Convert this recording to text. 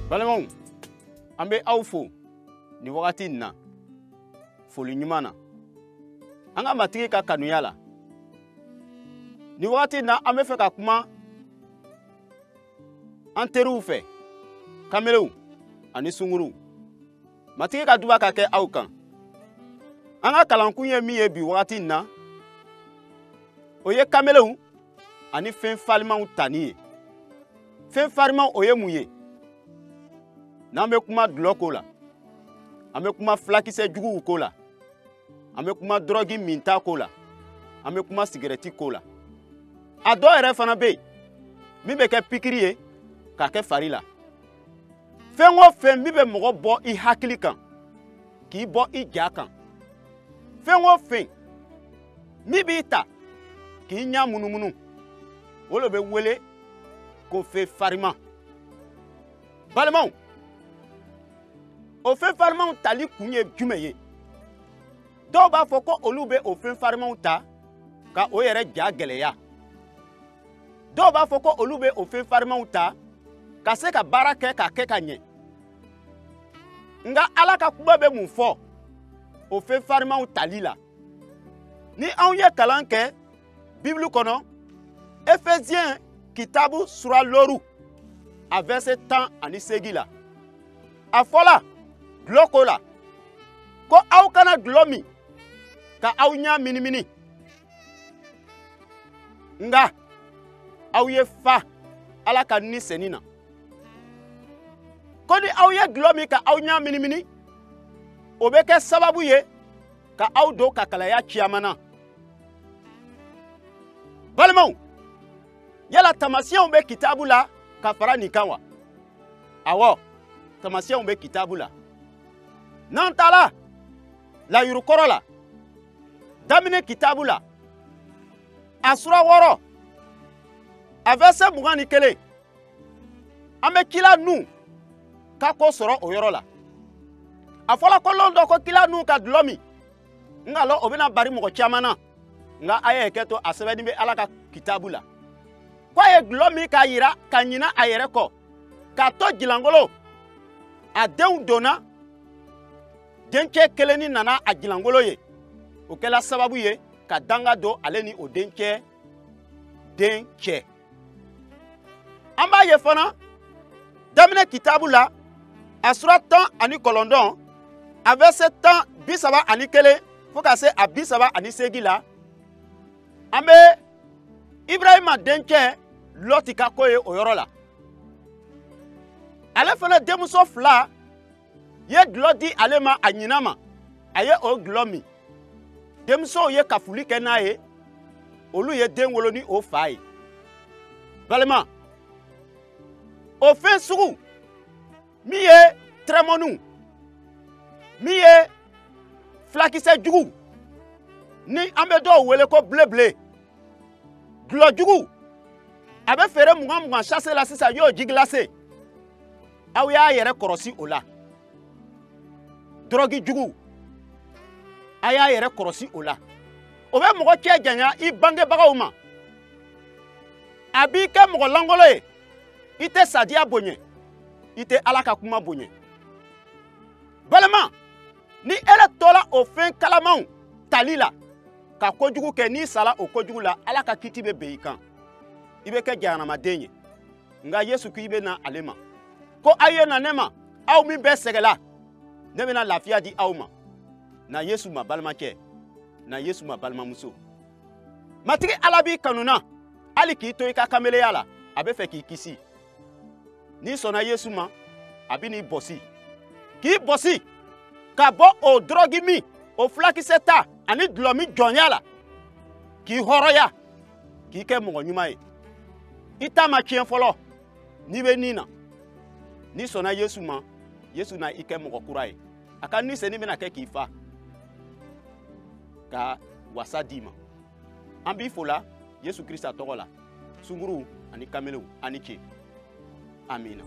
Balimaw, an bɛ aw fo ni wagati in na foli ɲuman na. An ka matigi ka kanuya la. Ni wagati in na an bɛ fɛ ka kuma an teriw fɛ, kamelew ani sunguruw. Matigi ka duba ka kɛ aw kan. An ka kalankun ye min ye bi wagati in na, o ye kamelew ani fɛn farimanw tani ye. Fɛn farimanw o ye mun ye? N'an bɛ kuma dulɔ ko la, an bɛ kuma fulakisɛ juguw ko la, an bɛ kuma drogue minta ko la, an bɛ kuma cigarette ko la. A dɔw yɛrɛ fana bɛ yen min bɛ kɛ pikiri ye k'a kɛ fari la. Fɛn o fɛn min bɛ mɔgɔ bɔ i hakili kan k'i bɔ i ja kan. Fɛn o fɛn min b'i ta k'i ɲa munumunu, o de bɛ wele ko fɛn fariman. Balimaw, o fɛn farimanw tali kun ye jumɛn ye? Dɔw b'a fɔ ko olu bɛ o fɛn farimanw ta ka o yɛrɛ ja gɛlɛya. Dɔw b'a fɔ ko olu bɛ o fɛn farimanw ta ka se ka baara kɛ k'a kɛ ka ɲɛ. Nka Ala ka kuma bɛ mun fɔ o fɛn farimanw tali la? Ni anw ye kalan kɛ Bible kɔnɔ, Ephésiens kitabu sura loru a verset 18 la. A fɔla dulɔ ko la ko aw kana dulɔ min ka aw ɲa minimini. Nga aw ye fa Ala ka ni seni na. Ko ni aw ye dulɔ min ka aw ɲa minimini, o bɛ kɛ sababu ye ka aw don kakalaya ciyaman na. Balimaw, yala tamasiyɛnw bɛ kitabu la ka fara nin kan wa? Awɔ, tamasiyɛnw bɛ kitabu la. N'an taala layirukɔrɔ la, daminɛ kitabu la, a sura 6 a verset 21, an bɛ kila Nuhu ka ko sɔrɔ o yɔrɔ la. A fɔla ko lɔn dɔ ko kila Nuhu ka dulɔ min, nka lɔ o bɛna bari mɔgɔ caman na. Nka a ye kɛ to a sɛbɛnni bɛ Ala ka kitabu la. Ko a ye dulɔ min k'a yira ka ɲina a yɛrɛ kɔ, k'a to jilangolo, a denw donna, dencɛ kelenni nana a jilangolo ye. O kɛla sababu ye ka danga don ale ni o dencɛ den cɛ. An b'a ye fana daminɛ kitabu la, a sura 19 a verset 31 fo ka se a 38 la, an bɛ Ibrahima dencɛ Lɔti ka ko ye o yɔrɔ la. Ale fana denmuso 2 ye dulɔ di ale ma a ɲina ma, a ye o dulɔ min. Denmusow ye kafuli kɛ n'a ye, olu ye den wolo ni o fa ye. Balima, o fɛn sugu min ye tɛrɛmɔniw, min ye fulakisɛ jugu, ni an bɛ dɔw wele ko bilebile, dulɔ jugu, a bɛ feere 20 chasse la sisan y'o ji glacé. Aw y'a yɛrɛ kɔrɔsi o la. Drogue jugu, a y'a yɛrɛ kɔrɔsi o la. O bɛ mɔgɔ cɛ janya i bangebagaw ma. A b'i kɛ mɔgɔ langolo ye. I tɛ sadiya bonya, i tɛ Ala ka kuma bonya. Balima, ni ele tola o fɛn kalamanw tali la, ka kojugu kɛ, n'i sala o kojugu la, Ala ka kiti bɛ ben i kan. I bɛ kɛ jahanamaden ye. Nka Yesu k'i bɛ na ale ma. Ko a ye na ne ma, aw min bɛ sɛgɛla, ne bɛna lafiya di aw ma. Na Yesu ma balimacɛ, na Yesu ma balimamuso. Matigi Ala b'i kanu na, hali k'i to i ka kameleya la, a bɛ fɛ k'i kisi. N'i sɔnna Yesu ma, a bɛ n'i bɔsi. K'i bɔsi ka bɔ o drogue min, o fulakisɛ ta ani dulɔ min jɔnya la, k'i hɔrɔnya, k'i kɛ mɔgɔ ɲuman ye. I ta ma tiɲɛ fɔlɔ, n'i bɛ nin na. N'i sɔnna Yesu ma, Yesu na i kɛ mɔgɔ kura ye. A ka ni seni bɛna kɛ k'i fa, ka wasa d'i ma. An b'i fola Yesu Krista tɔgɔ la, sunguruw ani kamelew ani ce. Amina.